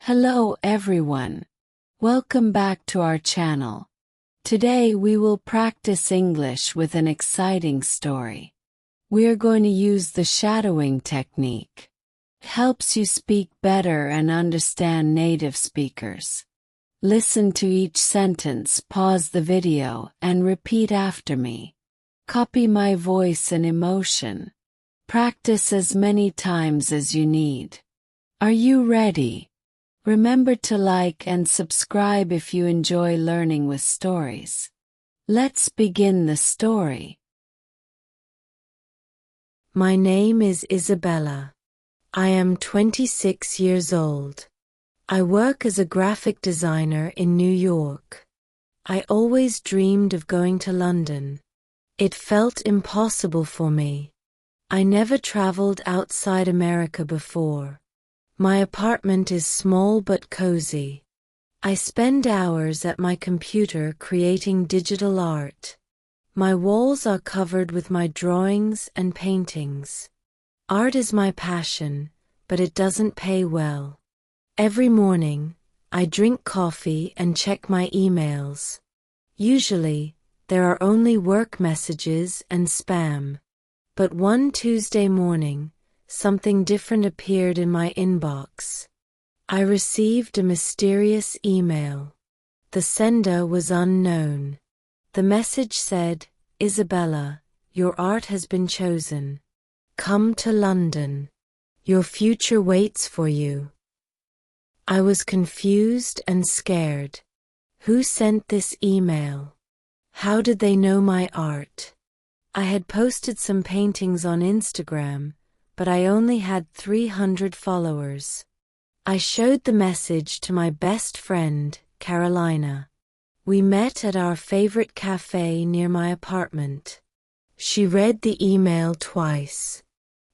Hello everyone. Welcome back to our channel. Today we will practice English with an exciting story. We are going to use the shadowing technique. It helps you speak better and understand native speakers. Listen to each sentence, pause the video, and repeat after me. Copy my voice and emotion. Practice as many times as you need. Are you ready? Remember to like and subscribe if you enjoy learning with stories. Let's begin the story. My name is Isabella. I am 26 years old. I work as a graphic designer in New York. I always dreamed of going to London. It felt impossible for me. I never traveled outside America before. My apartment is small but cozy. I spend hours at my computer creating digital art. My walls are covered with my drawings and paintings. Art is my passion, but it doesn't pay well. Every morning, I drink coffee and check my emails. Usually, there are only work messages and spam. But one Tuesday morning, something different appeared in my inbox. I received a mysterious email. The sender was unknown. The message said, "Isabella, your art has been chosen. Come to London. Your future waits for you." I was confused and scared. Who sent this email? How did they know my art? I had posted some paintings on Instagram, but I only had 300 followers. I showed the message to my best friend, Carolina. We met at our favorite cafe near my apartment. She read the email twice.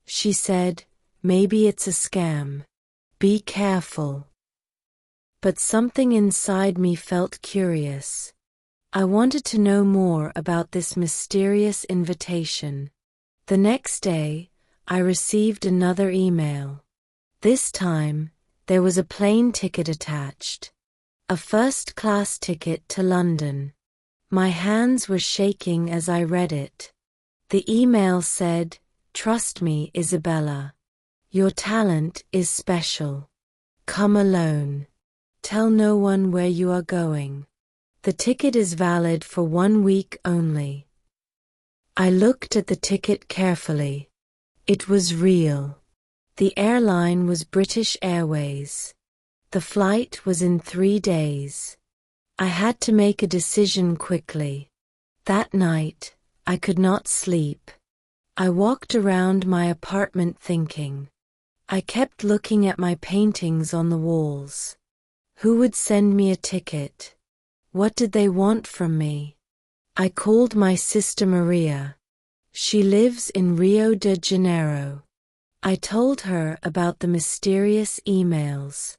She said, "Maybe it's a scam. Be careful." But something inside me felt curious. I wanted to know more about this mysterious invitation. The next day, I received another email. This time, there was a plane ticket attached. A first-class ticket to London. My hands were shaking as I read it. The email said, "Trust me, Isabella. Your talent is special. Come alone. Tell no one where you are going. The ticket is valid for 1 week only." I looked at the ticket carefully. It was real. The airline was British Airways. The flight was in 3 days. I had to make a decision quickly. That night, I could not sleep. I walked around my apartment thinking. I kept looking at my paintings on the walls. Who would send me a ticket? What did they want from me? I called my sister Maria. She lives in Rio de Janeiro. I told her about the mysterious emails.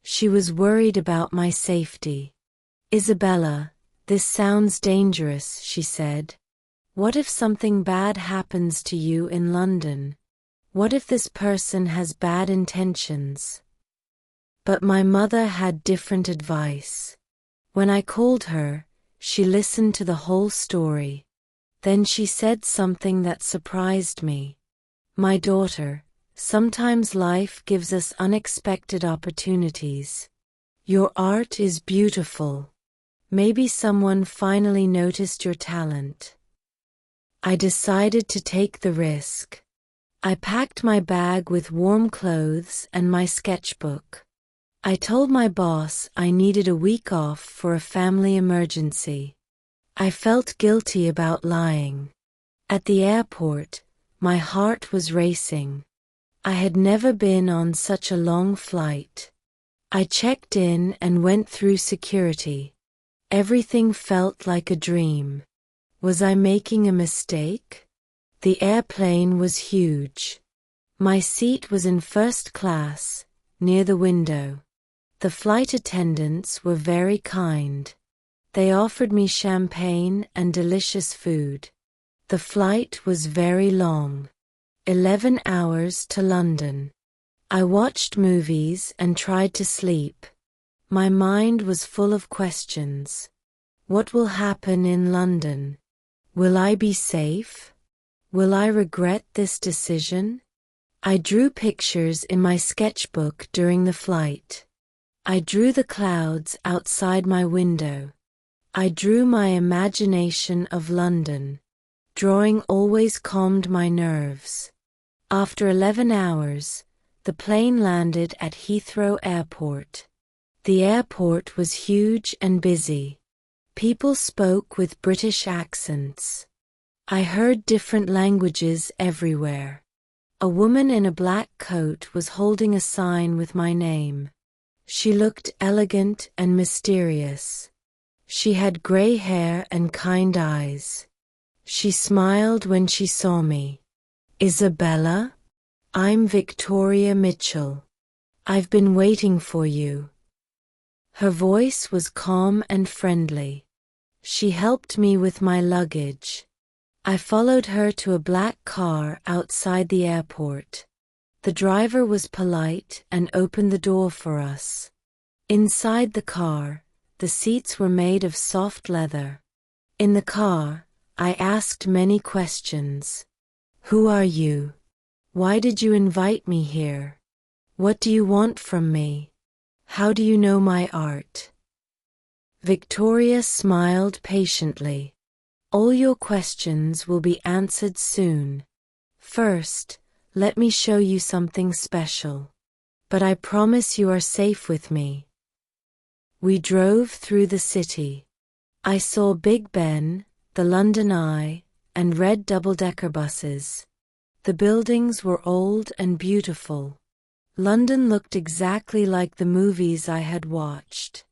She was worried about my safety. "Isabella, this sounds dangerous," she said. "What if something bad happens to you in London? What if this person has bad intentions?" But my mother had different advice. When I called her, she listened to the whole story. Then she said something that surprised me. "My daughter, sometimes life gives us unexpected opportunities. Your art is beautiful. Maybe someone finally noticed your talent." I decided to take the risk. I packed my bag with warm clothes and my sketchbook. I told my boss I needed a week off for a family emergency. I felt guilty about lying. At the airport, my heart was racing. I had never been on such a long flight. I checked in and went through security. Everything felt like a dream. Was I making a mistake? The airplane was huge. My seat was in first class, near the window. The flight attendants were very kind. They offered me champagne and delicious food. The flight was very long. 11 hours to London. I watched movies and tried to sleep. My mind was full of questions. What will happen in London? Will I be safe? Will I regret this decision? I drew pictures in my sketchbook during the flight. I drew the clouds outside my window. I drew my imagination of London. Drawing always calmed my nerves. After 11 hours, the plane landed at Heathrow Airport. The airport was huge and busy. People spoke with British accents. I heard different languages everywhere. A woman in a black coat was holding a sign with my name. She looked elegant and mysterious. She had grey hair and kind eyes. She smiled when she saw me. Isabella? I'm Victoria Mitchell. I've been waiting for you. Her voice was calm and friendly. She helped me with my luggage. I followed her to a black car outside the airport. The driver was polite and opened the door for us. Inside the car, the seats were made of soft leather. In the car, I asked many questions. Who are you? Why did you invite me here? What do you want from me? How do you know my art? Victoria smiled patiently. All your questions will be answered soon. First, let me show you something special. But I promise you are safe with me. We drove through the city. I saw Big Ben, the London Eye, and red double-decker buses. The buildings were old and beautiful. London looked exactly like the movies I had watched.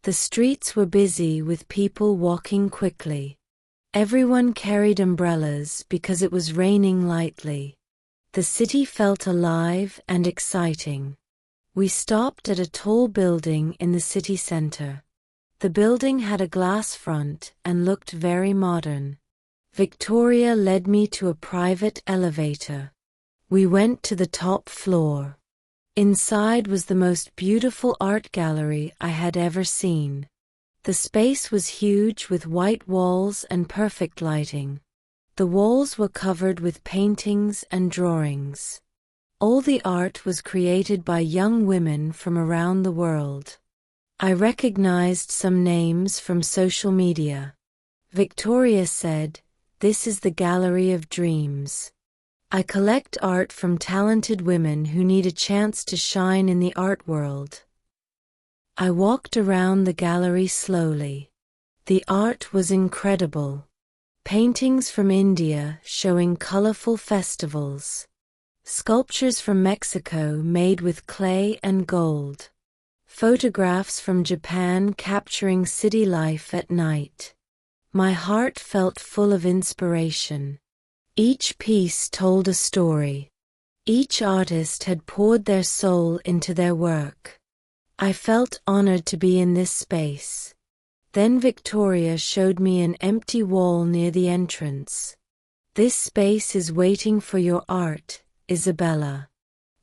The streets were busy with people walking quickly. Everyone carried umbrellas because it was raining lightly. The city felt alive and exciting. We stopped at a tall building in the city center. The building had a glass front and looked very modern. Victoria led me to a private elevator. We went to the top floor. Inside was the most beautiful art gallery I had ever seen. The space was huge with white walls and perfect lighting. The walls were covered with paintings and drawings. All the art was created by young women from around the world. I recognized some names from social media. Victoria said, "This is the Gallery of Dreams. I collect art from talented women who need a chance to shine in the art world." I walked around the gallery slowly. The art was incredible. Paintings from India showing colorful festivals. Sculptures from Mexico made with clay and gold. Photographs from Japan capturing city life at night. My heart felt full of inspiration. Each piece told a story. Each artist had poured their soul into their work. I felt honored to be in this space. Then Victoria showed me an empty wall near the entrance. "This space is waiting for your art, Isabella.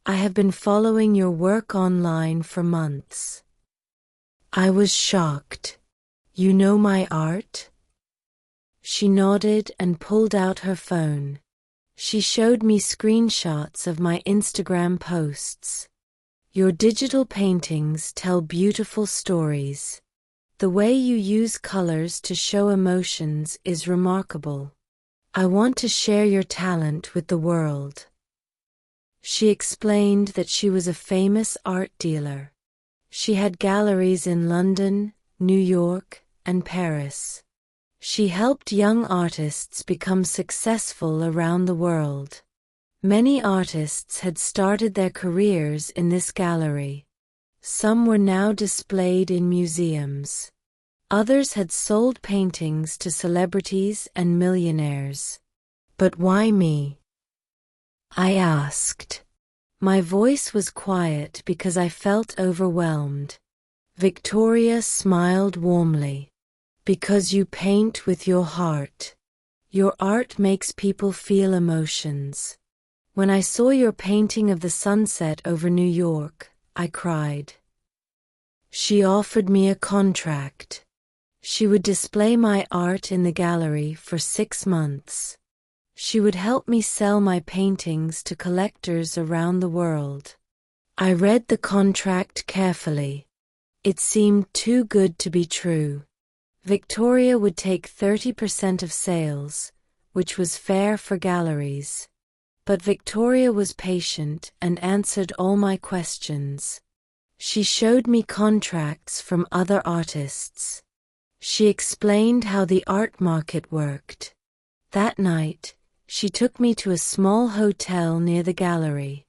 I have been following your work online for months." I was shocked. "You know my art?" She nodded and pulled out her phone. She showed me screenshots of my Instagram posts. "Your digital paintings tell beautiful stories. The way you use colors to show emotions is remarkable. I want to share your talent with the world." She explained that she was a famous art dealer. She had galleries in London, New York, and Paris. She helped young artists become successful around the world. Many artists had started their careers in this gallery. Some were now displayed in museums. Others had sold paintings to celebrities and millionaires. "But why me?" I asked. My voice was quiet because I felt overwhelmed. Victoria smiled warmly. "Because you paint with your heart. Your art makes people feel emotions. When I saw your painting of the sunset over New York, I cried. She offered me a contract. She would display my art in the gallery for 6 months. She would help me sell my paintings to collectors around the world. I read the contract carefully. It seemed too good to be true. Victoria would take 30% of sales, which was fair for galleries. But Victoria was patient and answered all my questions. She showed me contracts from other artists. She explained how the art market worked. That night, she took me to a small hotel near the gallery.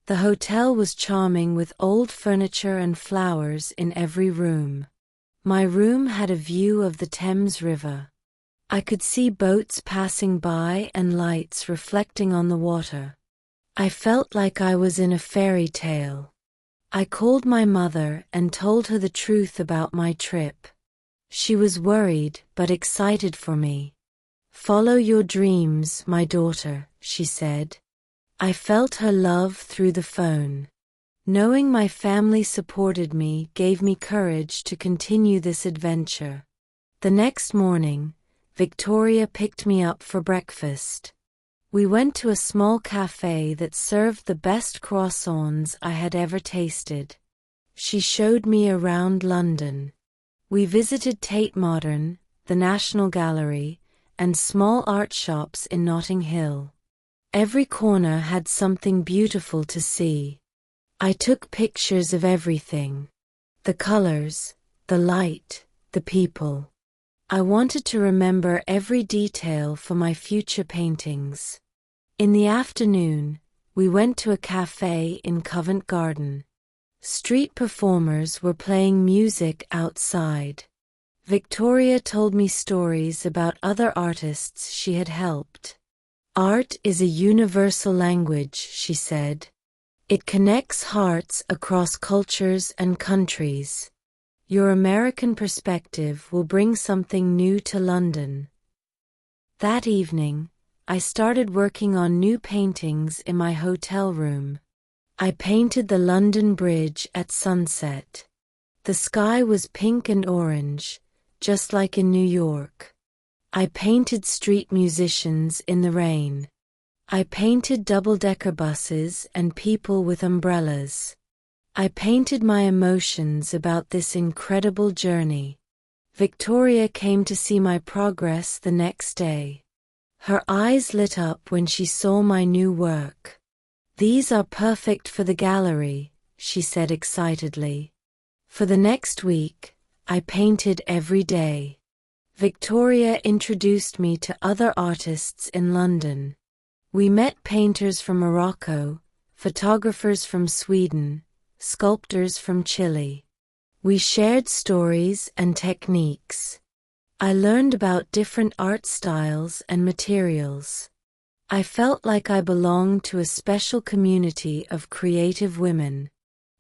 The hotel was charming with old furniture and flowers in every room. My room had a view of the Thames River. I could see boats passing by and lights reflecting on the water. I felt like I was in a fairy tale. I called my mother and told her the truth about my trip. She was worried but excited for me. "Follow your dreams, my daughter," she said. I felt her love through the phone. Knowing my family supported me gave me courage to continue this adventure. The next morning, Victoria picked me up for breakfast. We went to a small cafe that served the best croissants I had ever tasted. She showed me around London. We visited Tate Modern, the National Gallery, and small art shops in Notting Hill. Every corner had something beautiful to see. I took pictures of everything. The colors, the light, the people. I wanted to remember every detail for my future paintings. In the afternoon, we went to a cafe in Covent Garden. Street performers were playing music outside. Victoria told me stories about other artists she had helped. "Art is a universal language," she said. "It connects hearts across cultures and countries. Your American perspective will bring something new to London." That evening, I started working on new paintings in my hotel room. I painted the London Bridge at sunset. The sky was pink and orange, just like in New York. I painted street musicians in the rain. I painted double-decker buses and people with umbrellas. I painted my emotions about this incredible journey. Victoria came to see my progress the next day. Her eyes lit up when she saw my new work. "These are perfect for the gallery," she said excitedly. For the next week, I painted every day. Victoria introduced me to other artists in London. We met painters from Morocco, photographers from Sweden, sculptors from Chile. We shared stories and techniques. I learned about different art styles and materials. I felt like I belonged to a special community of creative women.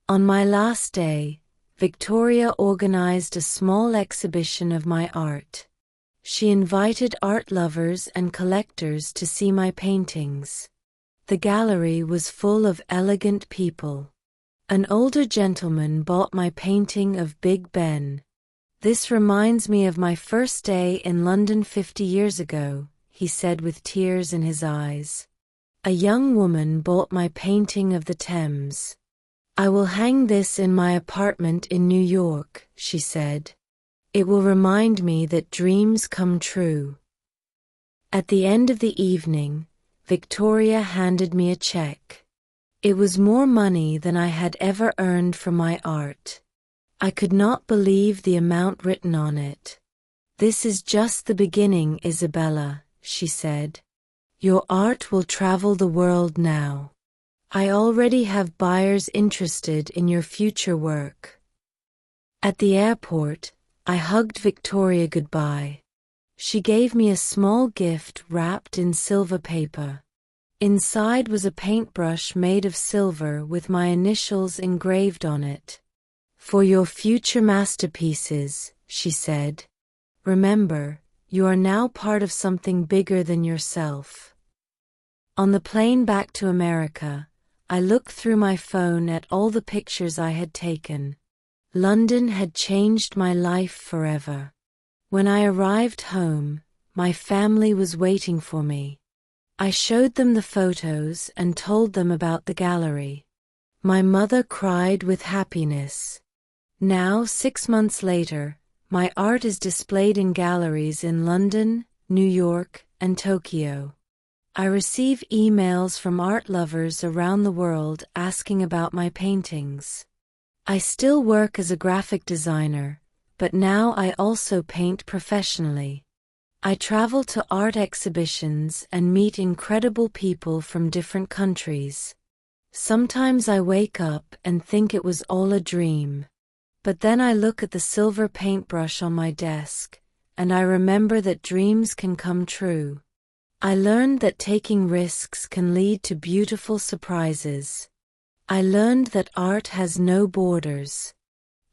On my last day, Victoria organized a small exhibition of my art. She invited art lovers and collectors to see my paintings. The gallery was full of elegant people. An older gentleman bought my painting of Big Ben. "This reminds me of my first day in London 50 years ago," he said with tears in his eyes. A young woman bought my painting of the Thames. "I will hang this in my apartment in New York," she said. "It will remind me that dreams come true." At the end of the evening, Victoria handed me a check. It was more money than I had ever earned for my art. I could not believe the amount written on it. "This is just the beginning, Isabella," she said. "Your art will travel the world now. I already have buyers interested in your future work." At the airport, I hugged Victoria goodbye. She gave me a small gift wrapped in silver paper. Inside was a paintbrush made of silver with my initials engraved on it. "For your future masterpieces," she said. "Remember, you are now part of something bigger than yourself." On the plane back to America, I looked through my phone at all the pictures I had taken. London had changed my life forever. When I arrived home, my family was waiting for me. I showed them the photos and told them about the gallery. My mother cried with happiness. Now, 6 months later, my art is displayed in galleries in London, New York, and Tokyo. I receive emails from art lovers around the world asking about my paintings. I still work as a graphic designer, but now I also paint professionally. I travel to art exhibitions and meet incredible people from different countries. Sometimes I wake up and think it was all a dream. But then I look at the silver paintbrush on my desk, and I remember that dreams can come true. I learned that taking risks can lead to beautiful surprises. I learned that art has no borders.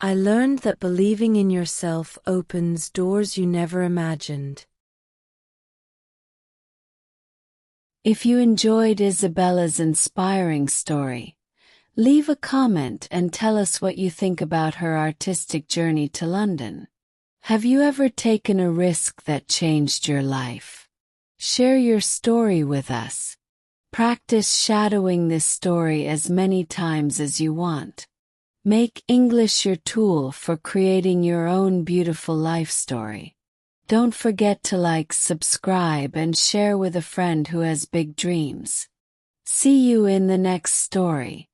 I learned that believing in yourself opens doors you never imagined. If you enjoyed Isabella's inspiring story, leave a comment and tell us what you think about her artistic journey to London. Have you ever taken a risk that changed your life? Share your story with us. Practice shadowing this story as many times as you want. Make English your tool for creating your own beautiful life story. Don't forget to like, subscribe, and share with a friend who has big dreams. See you in the next story.